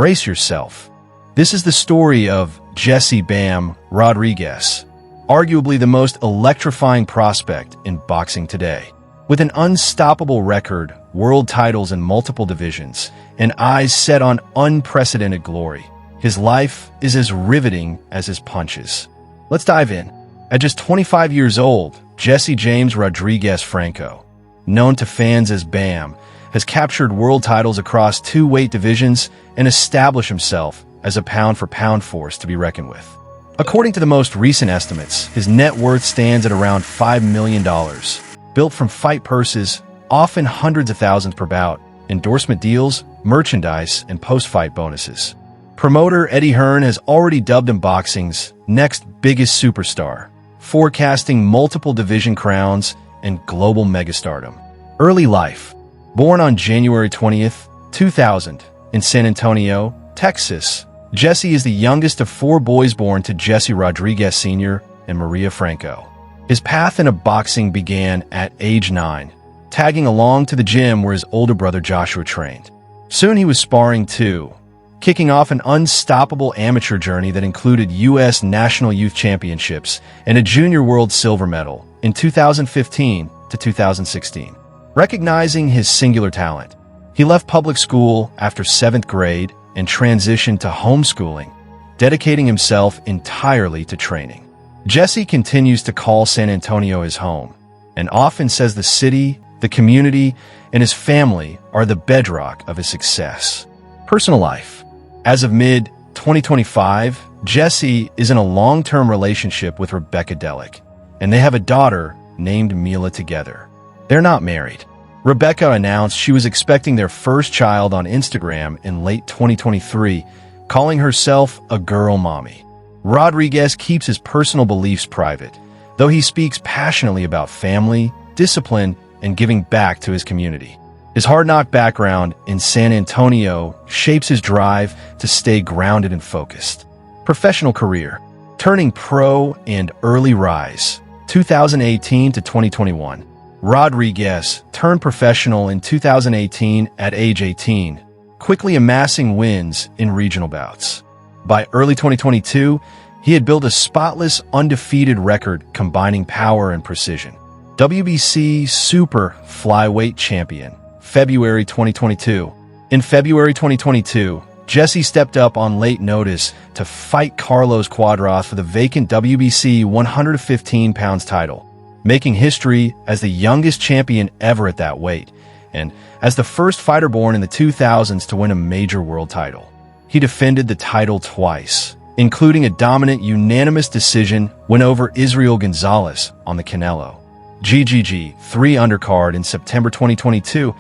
brace yourself. This is the story of Jesse "Bam" Rodriguez, arguably the most electrifying prospect in boxing today. With an unstoppable record, world titles in multiple divisions, and eyes set on unprecedented glory, his life is as riveting as his punches. Let's dive in. At just 25 years old, Jesse James Rodriguez Franco, known to fans as Bam, has captured world titles across 2 weight divisions and established himself as a pound-for-pound force to be reckoned with. According to the most recent estimates, his net worth stands at around $5 million, built from fight purses, often hundreds of thousands per bout, endorsement deals, merchandise, and post-fight bonuses. Promoter Eddie Hearn has already dubbed him boxing's next biggest superstar, forecasting multiple division crowns and global megastardom. Early life. Born on January 20th, 2000, in San Antonio, Texas, Jesse is the youngest of 4 boys born to Jesse Rodriguez Sr. and Maria Franco. His path into boxing began at age 9, tagging along to the gym where his older brother Joshua trained. Soon he was sparring too, kicking off an unstoppable amateur journey that included U.S. National Youth Championships and a Junior World Silver Medal in 2015 to 2016. Recognizing his singular talent, he left public school after 7th grade and transitioned to homeschooling, dedicating himself entirely to training. Jesse continues to call San Antonio his home, and often says the city, the community, and his family are the bedrock of his success. Personal life. As of mid-2025, Jesse is in a long-term relationship with Rebecca Delic, and they have a daughter named Mila together. They're not married. Rebecca announced she was expecting their first child on Instagram in late 2023, calling herself a girl mommy. Rodriguez keeps his personal beliefs private, though he speaks passionately about family, discipline, and giving back to his community. His hard-knock background in San Antonio shapes his drive to stay grounded and focused. Professional career. Turning pro and early rise. 2018 to 2021. Rodriguez turned professional in 2018 at age 18, quickly amassing wins in regional bouts. By early 2022, he had built a spotless, undefeated record combining power and precision. WBC Super Flyweight Champion, February 2022. In February 2022, Jesse stepped up on late notice to fight Carlos Cuadras for the vacant WBC 115 pounds title, making history as the youngest champion ever at that weight, and as the first fighter born in the 2000s to win a major world title. He defended the title twice, including a dominant unanimous decision win over Israel Gonzalez on the Canelo GGG 3 undercard in September 2022,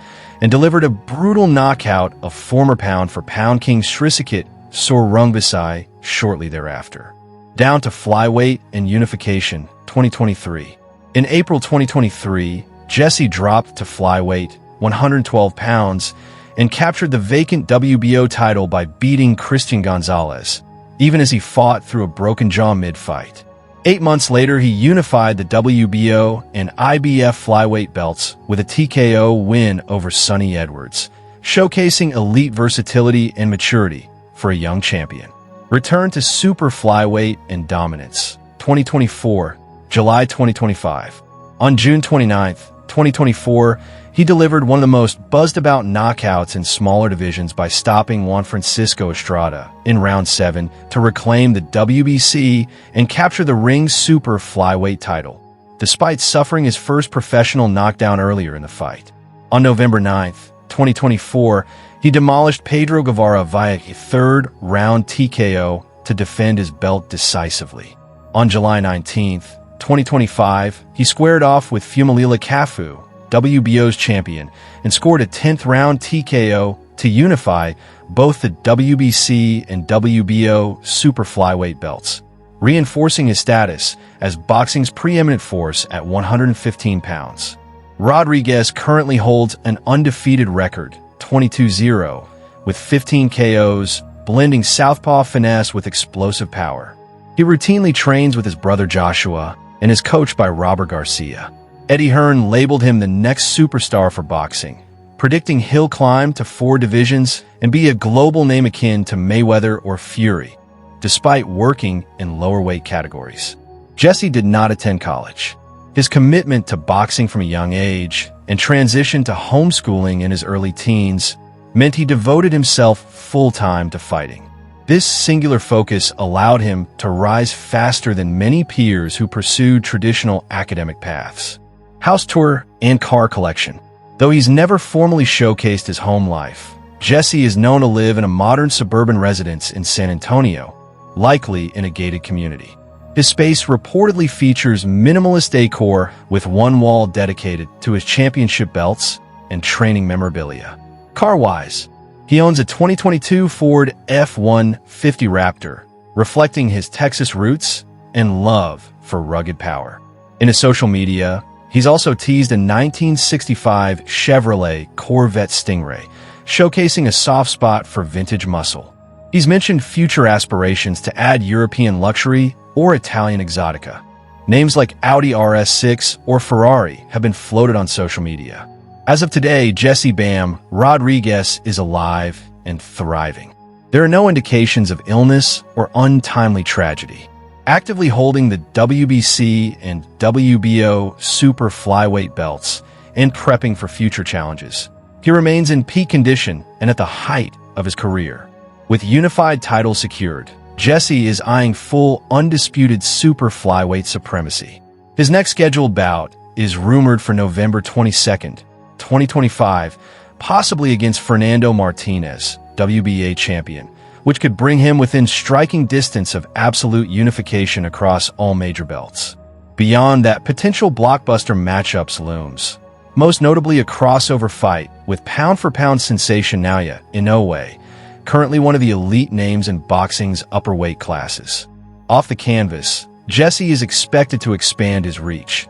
and delivered a brutal knockout of former pound-for-pound king Srisaket Sorungbisai shortly thereafter. Down to flyweight and unification 2023. In April 2023, Jesse dropped to flyweight 112 pounds and captured the vacant WBO title by beating Christian Gonzalez, even as he fought through a broken jaw mid-fight. 8 months later, he unified the WBO and IBF flyweight belts with a TKO win over Sonny Edwards, showcasing elite versatility and maturity for a young champion. Return to super flyweight and dominance. 2024, July 2025. On June 29th, 2024, he delivered one of the most buzzed-about knockouts in smaller divisions by stopping Juan Francisco Estrada in round 7 to reclaim the WBC and capture the ring super flyweight title, despite suffering his first professional knockdown earlier in the fight. On November 9th, 2024, he demolished Pedro Guevara via a third-round TKO to defend his belt decisively. On July 19th, 2025, he squared off with Fumalila Cafu, WBO's champion, and scored a 10th round TKO to unify both the WBC and WBO super flyweight belts, reinforcing his status as boxing's preeminent force at 115 pounds. Rodriguez currently holds an undefeated record, 22-0, with 15 KOs, blending southpaw finesse with explosive power. He routinely trains with his brother Joshua and is coached by Robert Garcia. Eddie Hearn labeled him the next superstar for boxing, predicting he'll climb to 4 divisions and be a global name akin to Mayweather or Fury, despite working in lower weight categories. Jesse did not attend college. His commitment to boxing from a young age and transition to homeschooling in his early teens meant he devoted himself full-time to fighting. This singular focus allowed him to rise faster than many peers who pursued traditional academic paths. House tour and car collection. Though he's never formally showcased his home life, Jesse is known to live in a modern suburban residence in San Antonio, likely in a gated community. His space reportedly features minimalist decor with one wall dedicated to his championship belts and training memorabilia. Car-wise, he owns a 2022 Ford F-150 Raptor, reflecting his Texas roots and love for rugged power. In his social media, he's also teased a 1965 Chevrolet Corvette Stingray, showcasing a soft spot for vintage muscle. He's mentioned future aspirations to add European luxury or Italian exotica. Names like Audi RS6 or Ferrari have been floated on social media. As of today, Jesse "Bam" Rodriguez is alive and thriving. There are no indications of illness or untimely tragedy. Actively holding the WBC and WBO super flyweight belts and prepping for future challenges, he remains in peak condition and at the height of his career. With unified titles secured, Jesse is eyeing full, undisputed super flyweight supremacy. His next scheduled bout is rumored for November 22nd, 2025, possibly against Fernando Martinez, WBA champion, which could bring him within striking distance of absolute unification across all major belts. Beyond that, potential blockbuster matchups looms, most notably a crossover fight with pound-for-pound sensation Naoya Inoue, currently one of the elite names in boxing's upper weight classes. Off the canvas, Jesse is expected to expand his reach.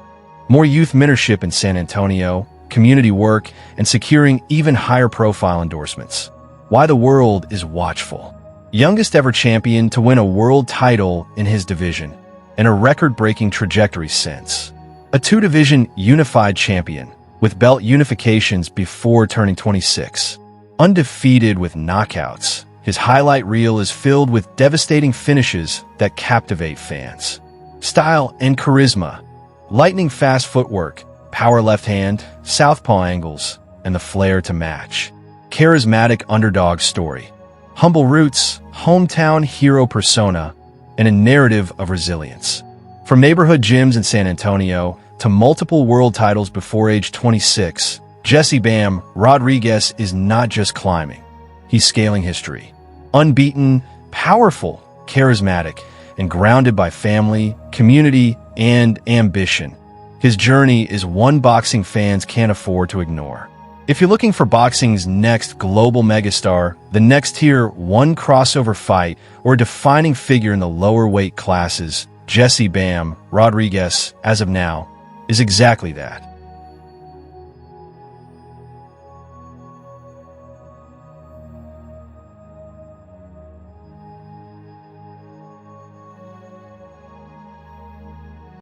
More youth mentorship in San Antonio, community work, and securing even higher profile endorsements. Why the world is watchful. Youngest ever champion to win a world title in his division, and a record-breaking trajectory since. A 2-division unified champion, with belt unifications before turning 26. Undefeated with knockouts, his highlight reel is filled with devastating finishes that captivate fans. Style and charisma. Lightning-fast footwork, power left hand, southpaw angles, and the flair to match. Charismatic underdog story. Humble roots, hometown hero persona, and a narrative of resilience. From neighborhood gyms in San Antonio to multiple world titles before age 26, Jesse "Bam" Rodriguez is not just climbing. He's scaling history. Unbeaten, powerful, charismatic, and grounded by family, community, and ambition. His journey is one boxing fans can't afford to ignore. If you're looking for boxing's next global megastar, the next tier 1 crossover fight, or a defining figure in the lower weight classes, Jesse "Bam" Rodriguez, as of now, is exactly that.